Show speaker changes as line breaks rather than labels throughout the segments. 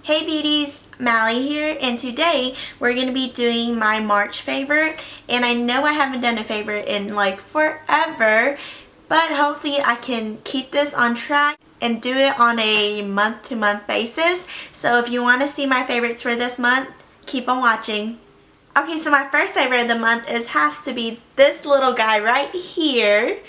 Hey beauties, Mally here, and today we're going to be doing my March favorite. And I know I haven't done a favorite in like forever, but hopefully I can keep this on track and do it on a month-to-month basis. So if you want to see my favorites for this month, keep on watching. Okay, so my first favorite of the month has to be this little guy right here.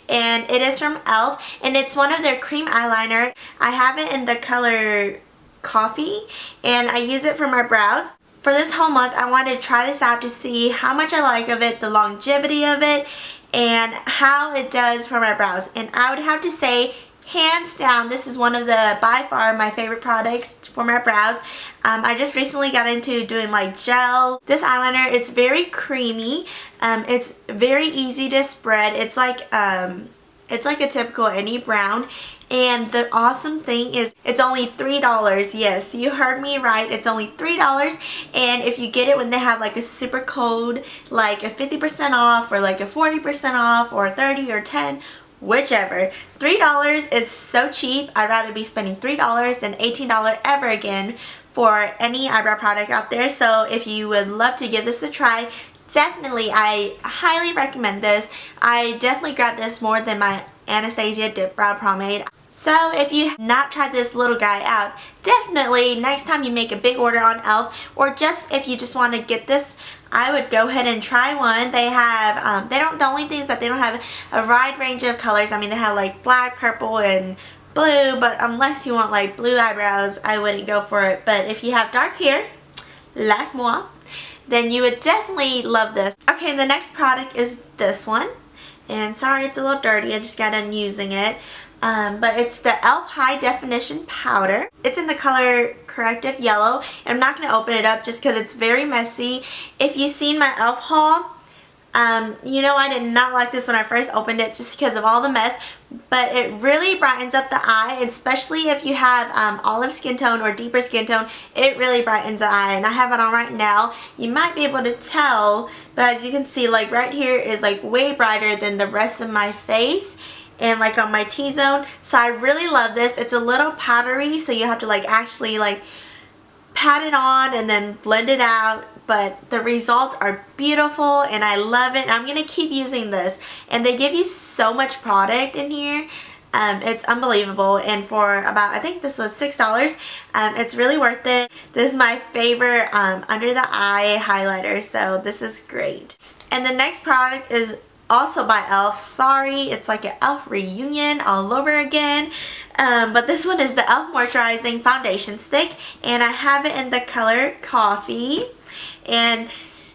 And it is from e.l.f. and it's one of their cream eyeliner. I have it in the color Coffee and I use it for my brows. For this whole month I wanted to try this out to see how much I like of it, the longevity of it, and how it does for my brows. And I would have to say, hands down, this is one of the, by far, my favorite products for my brows. I just recently got into doing like gel. This eyeliner, it's very creamy. It's very easy to spread. It's like a typical any brown. And the awesome thing is it's only $3. Yes, you heard me right. It's only $3. And if you get it when they have like a super code, like a 50% off or like a 40% off or 30 or 10, whichever, $3 is so cheap. I'd rather be spending $3 than $18 ever again for any eyebrow product out there. So if you would love to give this a try, definitely, I highly recommend this. I definitely grabbed this more than my Anastasia Dip Brow Pomade. So if you have not tried this little guy out, definitely next time you make a big order on e.l.f. or just if you just want to get this, I would go ahead and try one. They have, the only thing is that they don't have a wide range of colors. I mean, they have like black, purple, and blue, but unless you want like blue eyebrows, I wouldn't go for it. But if you have dark hair, like moi, then you would definitely love this. Okay, the next product is this one. And sorry it's a little dirty, I just got done using it. But it's the e.l.f. High Definition Powder. It's in the color Corrective Yellow. And I'm not going to open it up just because it's very messy. If you've seen my e.l.f. haul, you know I did not like this when I first opened it just because of all the mess. But it really brightens up the eye, especially if you have olive skin tone or deeper skin tone. It really brightens the eye, and I have it on right now. You might be able to tell, but as you can see, like right here is like way brighter than the rest of my face and like on my T-zone. So I really love this. It's a little powdery, so you have to like actually like pat it on and then blend it out. But the results are beautiful and I love it. I'm going to keep using this. And they give you so much product in here. It's unbelievable. And for about, I think this was $6, it's really worth it. This is my favorite under the eye highlighter. So this is great. And the next product is also by e.l.f. Sorry, it's like an e.l.f. reunion all over again. But this one is the e.l.f. Moisturizing Foundation Stick. And I have it in the color Coffee. And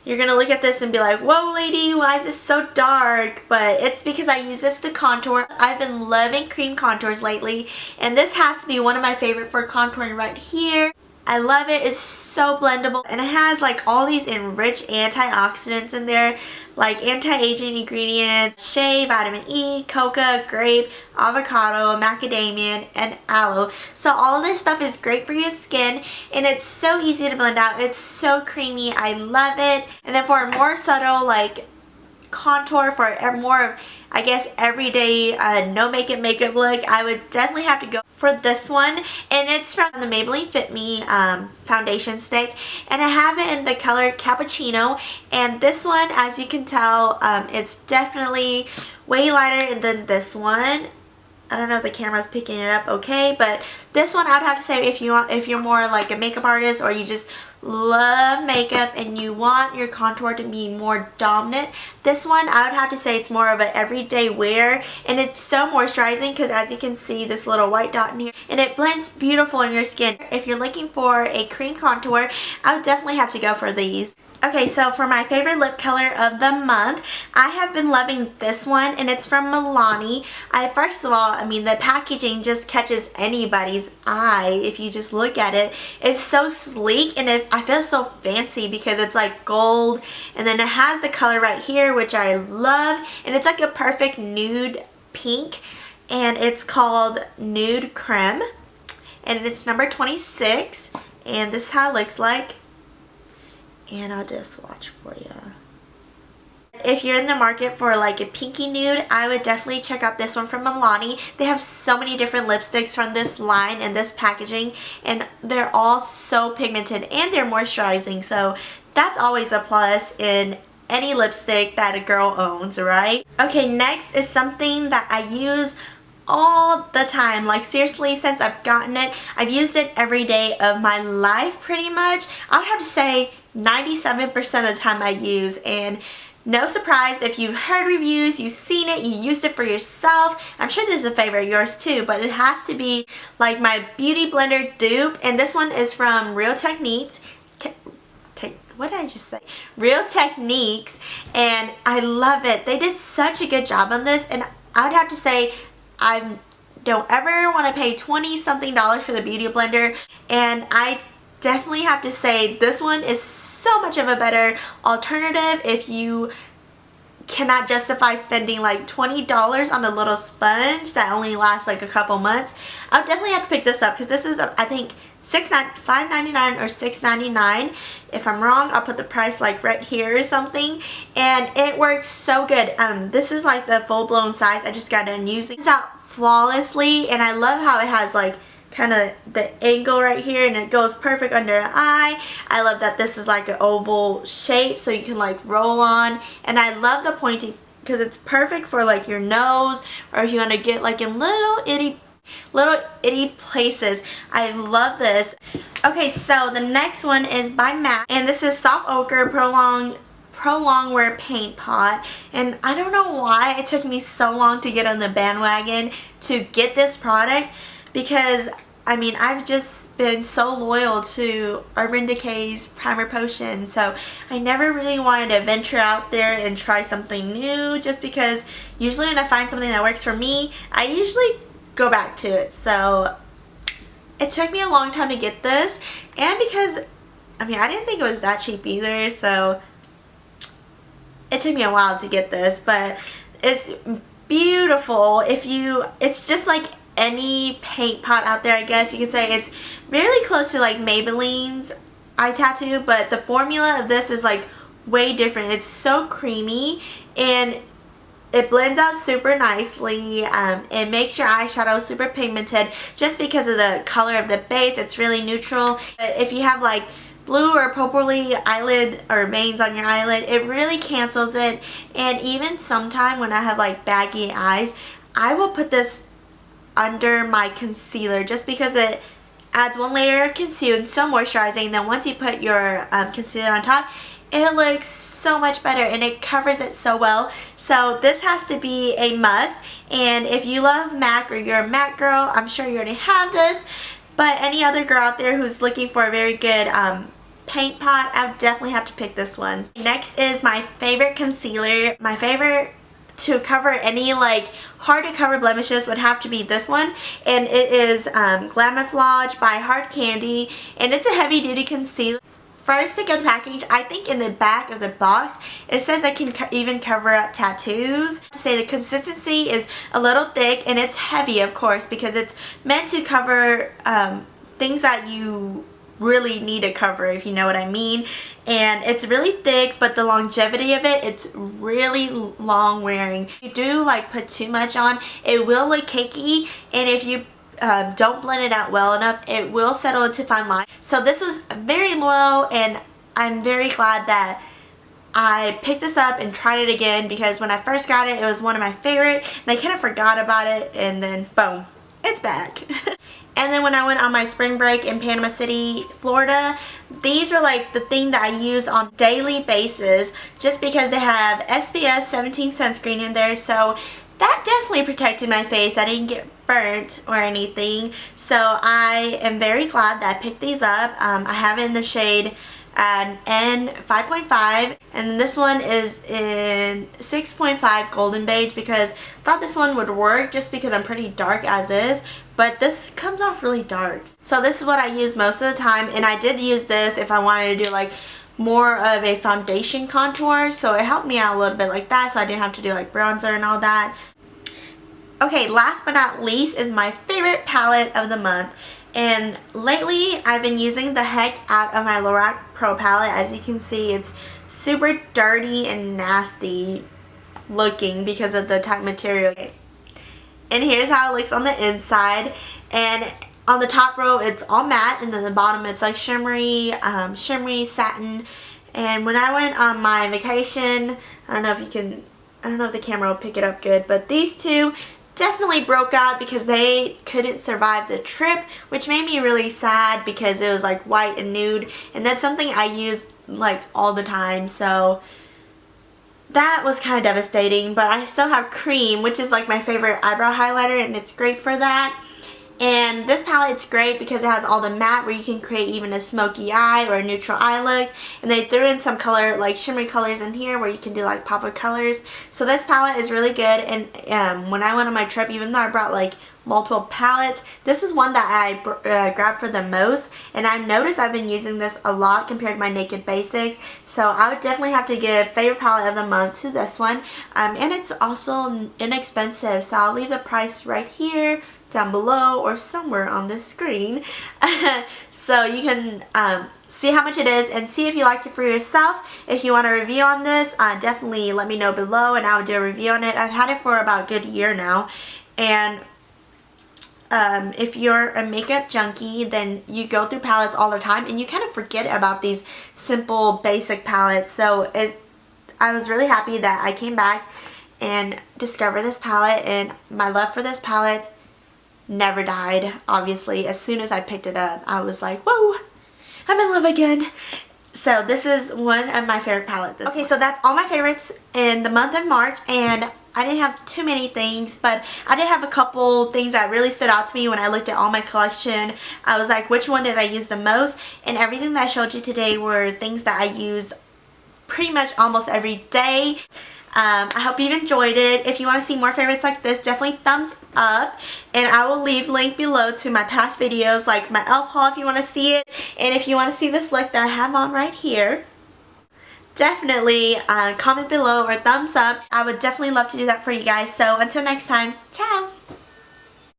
you're going to look at this and be like, whoa lady, why is this so dark? But it's because I use this to contour. I've been loving cream contours lately. And this has to be one of my favorite for contouring right here. I love it. It's so blendable. And it has like all these enriched antioxidants in there. Like anti-aging ingredients, shea, vitamin E, coca, grape, avocado, macadamia, and aloe. So all of this stuff is great for your skin. And it's so easy to blend out. It's so creamy. I love it. And then for a more subtle like contour, for a more, I guess, everyday no makeup look, I would definitely have to go for this one. And it's from the Maybelline Fit Me foundation stick, and I have it in the color Cappuccino. And this one, as you can tell, it's definitely way lighter than this one. I don't know if the camera's picking it up okay, but this one I would have to say if you're more like a makeup artist or you just love makeup and you want your contour to be more dominant, this one I would have to say it's more of an everyday wear. And it's so moisturizing because as you can see, this little white dot in here, and it blends beautiful in your skin. If you're looking for a cream contour, I would definitely have to go for these. Okay, so for my favorite lip color of the month, I have been loving this one, and it's from Milani. First of all, I mean, the packaging just catches anybody's eye if you just look at it. It's so sleek, and I feel so fancy because it's like gold, and then it has the color right here, which I love, and it's like a perfect nude pink, and it's called Nude Creme, and it's number 26, and this is how it looks like. And I'll just swatch for you. If you're in the market for like a pinky nude, I would definitely check out this one from Milani. They have so many different lipsticks from this line and this packaging, and they're all so pigmented and they're moisturizing, so that's always a plus in any lipstick that a girl owns, right? Okay, next is something that I use all the time. Like seriously, since I've gotten it, I've used it every day of my life pretty much. I would have to say 97% of the time I use, and no surprise if you've heard reviews, you've seen it, you used it for yourself. I'm sure this is a favorite of yours too, but it has to be like my Beauty Blender dupe, and this one is from Real Techniques. What did I just say? Real Techniques, and I love it. They did such a good job on this, and I'd have to say I don't ever want to pay 20 something dollars for the Beauty Blender, and I definitely have to say this one is so much of a better alternative if you cannot justify spending like $20 on a little sponge that only lasts like a couple months. I would definitely have to pick this up because this is, I think, $5.99 or $6.99. If I'm wrong, I'll put the price like right here or something, and it works so good. This is like the full-blown size. I just got done using it. It's out flawlessly, and I love how it has like kind of the angle right here, and it goes perfect under an eye. I love that this is like an oval shape so you can like roll on, and I love the pointy because it's perfect for like your nose, or if you want to get like in little itty places. I love this. Okay, so the next one is by MAC, and this is Soft Ochre Prolong Wear Paint Pot, and I don't know why it took me so long to get on the bandwagon to get this product, because I mean, I've just been so loyal to Urban Decay's Primer Potion, so I never really wanted to venture out there and try something new, just because usually when I find something that works for me, I usually go back to it. So it took me a long time to get this, and because I mean, I didn't think it was that cheap either, so it took me a while to get this, but it's beautiful. It's just like any paint pot out there, I guess you could say. It's really close to like Maybelline's eye tattoo, but the formula of this is like way different. It's so creamy, and it blends out super nicely. It makes your eyeshadow super pigmented just because of the color of the base. It's really neutral. If you have like blue or purpley eyelid or veins on your eyelid, it really cancels it. And even sometime when I have like baggy eyes, I will put this under my concealer just because it adds one layer of concealer and so moisturizing. Then once you put your concealer on top, it looks so much better and it covers it so well. So this has to be a must, and if you love MAC or you're a MAC girl, I'm sure you already have this, but any other girl out there who's looking for a very good paint pot, I would definitely have to pick this one. Next is my favorite concealer. My favorite to cover any like hard to cover blemishes would have to be this one, and it is Glamouflage by Hard Candy, and it's a heavy duty concealer. First, pick up the package. I think in the back of the box it says it can even cover up tattoos. To say the consistency is a little thick, and it's heavy, of course, because it's meant to cover things that you really need to cover, if you know what I mean. And it's really thick, but the longevity of it, it's really long wearing. If you do like put too much on, it will look cakey, and if you don't blend it out well enough, it will settle into fine line. So this was very loyal, and I'm very glad that I picked this up and tried it again, because when I first got it, it was one of my favorite, and I kind of forgot about it, and then boom, it's back. And then when I went on my spring break in Panama City, Florida, these are like the thing that I use on a daily basis, just because they have SPF 17 sunscreen in there, so that definitely protected my face. I didn't get burnt or anything, so I am very glad that I picked these up. I have it in the shade N5.5, and this one is in 6.5 Golden Beige, because I thought this one would work just because I'm pretty dark as is, but this comes off really dark. So this is what I use most of the time, and I did use this if I wanted to do like more of a foundation contour, so it helped me out a little bit like that, so I didn't have to do like bronzer and all that. Okay, last but not least is my favorite palette of the month, And lately I've been using the heck out of my Lorac Pro palette. As you can see, it's super dirty and nasty looking because of the type material. And here's how it looks on the inside. And on the top row it's all matte, and then the bottom it's like shimmery satin. And when I went on my vacation, I don't know if the camera will pick it up good, but these two definitely broke out because they couldn't survive the trip, which made me really sad because it was like white and nude, and that's something I use like all the time, so that was kind of devastating. But I still have cream, which is like my favorite eyebrow highlighter, and it's great for that. And this palette's great because it has all the matte where you can create even a smoky eye or a neutral eye look. And they threw in some color, like shimmery colors in here where you can do like pop-up colors. So this palette is really good. And when I went on my trip, even though I brought like multiple palettes, this is one that I grabbed for the most. And I've noticed I've been using this a lot compared to my Naked Basics. So I would definitely have to give favorite palette of the month to this one. And it's also inexpensive. So I'll leave the price right here, down below, or somewhere on this screen so you can see how much it is and see if you like it for yourself. If you want a review on this, definitely let me know below and I'll do a review on it. I've had it for about a good year now, and if you're a makeup junkie, then you go through palettes all the time and you kind of forget about these simple basic palettes. So I was really happy that I came back and discovered this palette, and my love for this palette never died. Obviously, as soon as I picked it up, I was like, whoa, I'm in love again. So this is one of my favorite palettes. Okay, so that's all my favorites in the month of March, and I didn't have too many things, but I did have a couple things that really stood out to me when I looked at all my collection. I was like, which one did I use the most? And everything that I showed you today were things that I use pretty much almost every day. I hope you've enjoyed it. If you want to see more favorites like this, definitely thumbs up, and I will leave link below to my past videos, like my e.l.f. haul if you want to see it, and if you want to see this look that I have on right here, definitely comment below or thumbs up. I would definitely love to do that for you guys. So until next time, ciao!